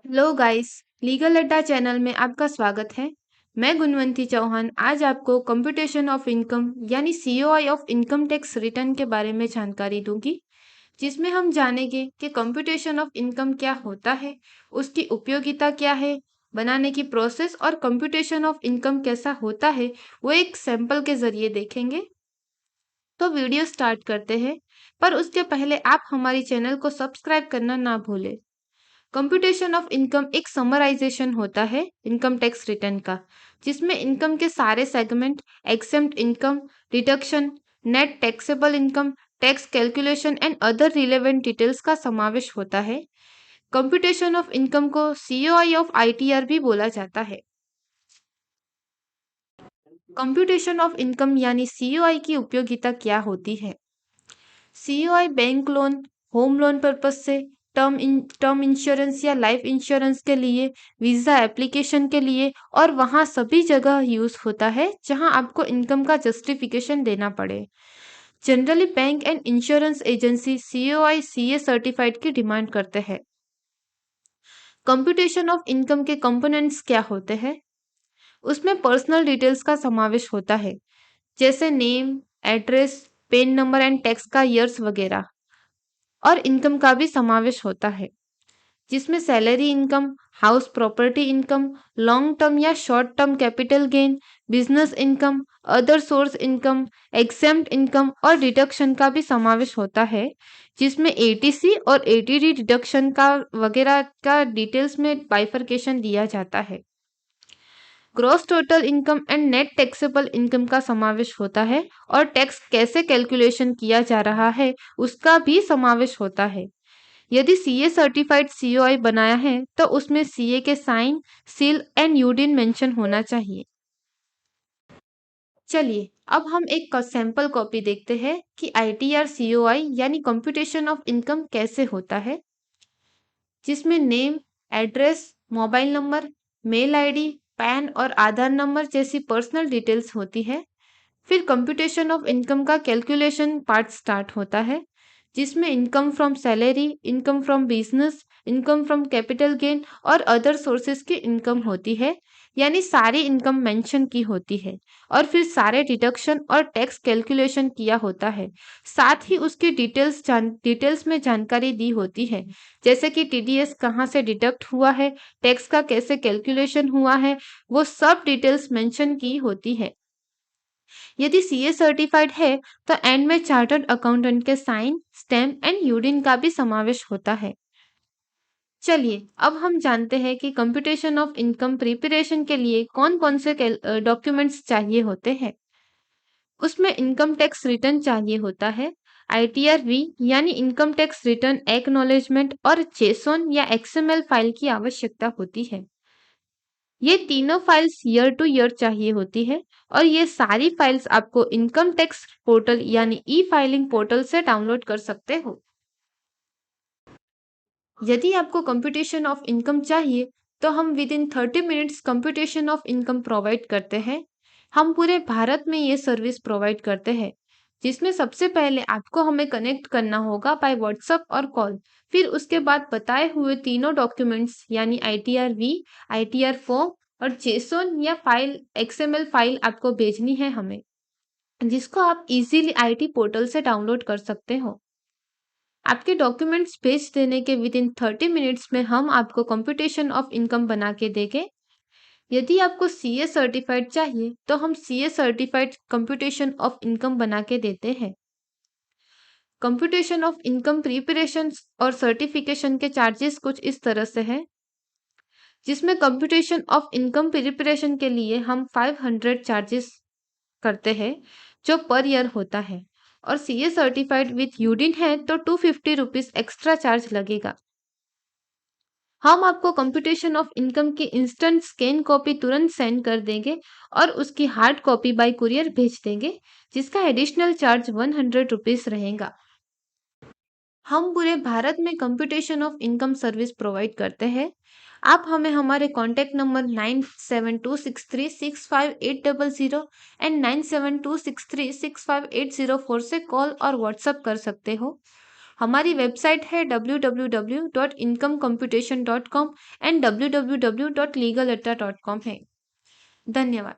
Hello guys, legal अड्डा channel में आपका स्वागत है। मैं गुणवंती चौहान आज आपको कंप्यूटेशन ऑफ इनकम यानी COI of income tax return के बारे में जानकारी दूंगी, जिसमें हम जानेंगे कि कंप्यूटेशन ऑफ इनकम क्या होता है, उसकी उपयोगिता क्या है, बनाने की प्रोसेस और कंप्यूटेशन ऑफ इनकम कैसा होता है वो एक सैंपल के जरिए देखेंगे। तो वीडियो स्टार्ट करते हैं, पर उसके पहले आप हमारी चैनल को सब्सक्राइब करना ना भूलें। कंप्यूटेशन ऑफ इनकम एक समराइजेशन होता है इनकम टैक्स रिटर्न का, जिसमें इनकम के सारे segment, exempt income, deduction, net taxable income, tax calculation and other relevant details का समावेश होता है। कंप्यूटेशन ऑफ इनकम को सीओआई ऑफ आईटीआर भी बोला जाता है। कंप्यूटेशन ऑफ इनकम यानी सीओआई की उपयोगिता क्या होती है? COI bank loan, home loan purpose से, टर्म इंश्योरेंस या लाइफ इंश्योरेंस के लिए, वीजा एप्लीकेशन के लिए और वहाँ सभी जगह यूज होता है जहाँ आपको इनकम का जस्टिफिकेशन देना पड़े। Generally bank and insurance agency COI CA certified की डिमांड करते हैं। कंप्यूटेशन ऑफ इनकम के कंपोनेंट्स क्या होते हैं? उसमें पर्सनल डिटेल्स का समावेश होता है, जैसे name, address, PAN number and tax का ईयर्स वगैरह। और इनकम का भी समावेश होता है, जिसमें salary income, house property income, long term या short term capital gain, business income, other source income, exempt income और डिडक्शन का भी समावेश होता है, जिसमें एटीसी और एटीडी डिडक्शन का वगैरह का डिटेल्स में बाइफरकेशन दिया जाता है। Gross total income and net taxable income का समावेश होता है और टैक्स कैसे कैलकुलेशन किया जा रहा है उसका भी समावेश होता है। यदि सीए सर्टिफाइड सीओआई बनाया है तो उसमें सीए के sign, seal and UDIN mention होना चाहिए। चलिए अब हम एक सैंपल कॉपी देखते हैं कि आईटीआर सीओआई यानी कंप्यूटेशन ऑफ इनकम कैसे होता है, जिसमें name, address, mobile number, mail ID, PAN और आधार नंबर जैसी पर्सनल डिटेल्स होती है। फिर कंप्यूटेशन ऑफ इनकम का कैलकुलेशन पार्ट स्टार्ट होता है, जिसमें income from salary, income from business, income from capital gain और अदर सोर्सेज की इनकम होती है, यानी सारी इनकम मेंशन की होती है। और फिर सारे डिडक्शन और टैक्स कैलकुलेशन किया होता है, साथ ही उसकी डिटेल्स में जानकारी दी होती है, जैसे कि टीडीएस कहाँ से डिडक्ट हुआ है, टैक्स का कैसे कैलकुलेशन हुआ है, वो सब डिटेल्स मेंशन की होती है। यदि सीए सर्टिफाइड है तो एंड में चार्टर्ड अकाउंटेंट के साइन, स्टैम्प एंड यूडिन का भी समावेश होता है। चलिए अब हम जानते हैं कि कंप्यूटेशन ऑफ इनकम प्रिपरेशन के लिए कौन कौन से डॉक्यूमेंट्स चाहिए होते हैं। उसमें इनकम टैक्स रिटर्न चाहिए होता है, आईटीआर वी यानी इनकम टैक्स रिटर्न एक्नॉलेजमेंट और जेसोन या एक्सएमएल फाइल की आवश्यकता होती है। ये तीनों फाइल्स ईयर टू ईयर चाहिए होती है और ये सारी फाइल्स आपको इनकम टैक्स पोर्टल यानी ई फाइलिंग पोर्टल से डाउनलोड कर सकते हो। यदि आपको कंप्यूटेशन ऑफ इनकम चाहिए तो हम with in 30 minutes computation of income provide करते हैं। हम पूरे भारत में ये सर्विस प्रोवाइड करते हैं, जिसमें सबसे पहले आपको हमें कनेक्ट करना होगा बाय व्हाट्सएप और कॉल। फिर उसके बाद बताए हुए तीनों डॉक्यूमेंट्स यानी आईटीआर वी, आईटीआर फॉर्म और जेसोन या फाइल एक्सएमएल फाइल आपको भेजनी है हमें, जिसको आप इजीली आईटी पोर्टल से डाउनलोड कर सकते हो। आपके डॉक्यूमेंट्स भेज देने के विद इन 30 मिनट्स में हम आपको कंप्यूटेशन ऑफ इनकम बना के देंगे। यदि आपको सीए सर्टिफाइड चाहिए तो हम CA certified computation of income बना के देते हैं। कंप्यूटेशन ऑफ इनकम प्रिपरेशन और सर्टिफिकेशन के चार्जेस कुछ इस तरह से हैं, जिसमें कंप्यूटेशन ऑफ इनकम प्रिपरेशन के लिए हम 500 चार्जेस करते हैं, जो पर ईयर होता है, और सीए सर्टिफाइड विथ यूडिन है तो 250 रुपीज एक्स्ट्रा चार्ज लगेगा। हम आपको कंप्यूटेशन ऑफ इनकम की इंस्टेंट स्कैन कॉपी तुरंत सेंड कर देंगे और उसकी हार्ड कॉपी बाय कुरियर भेज देंगे, जिसका एडिशनल चार्ज 100 रुपीज रहेगा। हम पूरे भारत में computation of income service provide करते हैं। आप हमें हमारे कॉन्टैक्ट नंबर 9726365800 एंड 9726365804 से कॉल और व्हाट्सएप कर सकते हो। हमारी वेबसाइट है www.incomecomputation.com एंड www.legalatta.com है। धन्यवाद।